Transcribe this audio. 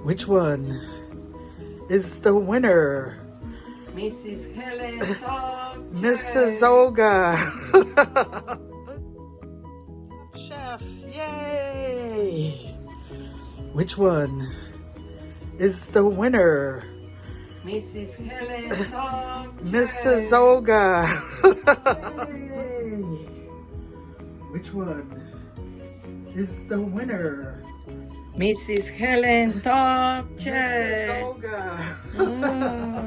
Which one is the winner? Mrs. Helen Top Mrs. Olga. Chef, yay! Which one is the winner? Mrs. Helen Top Mrs. Olga. Yay! Which one is the winner? Mrs. Helen Top Mrs. Olga.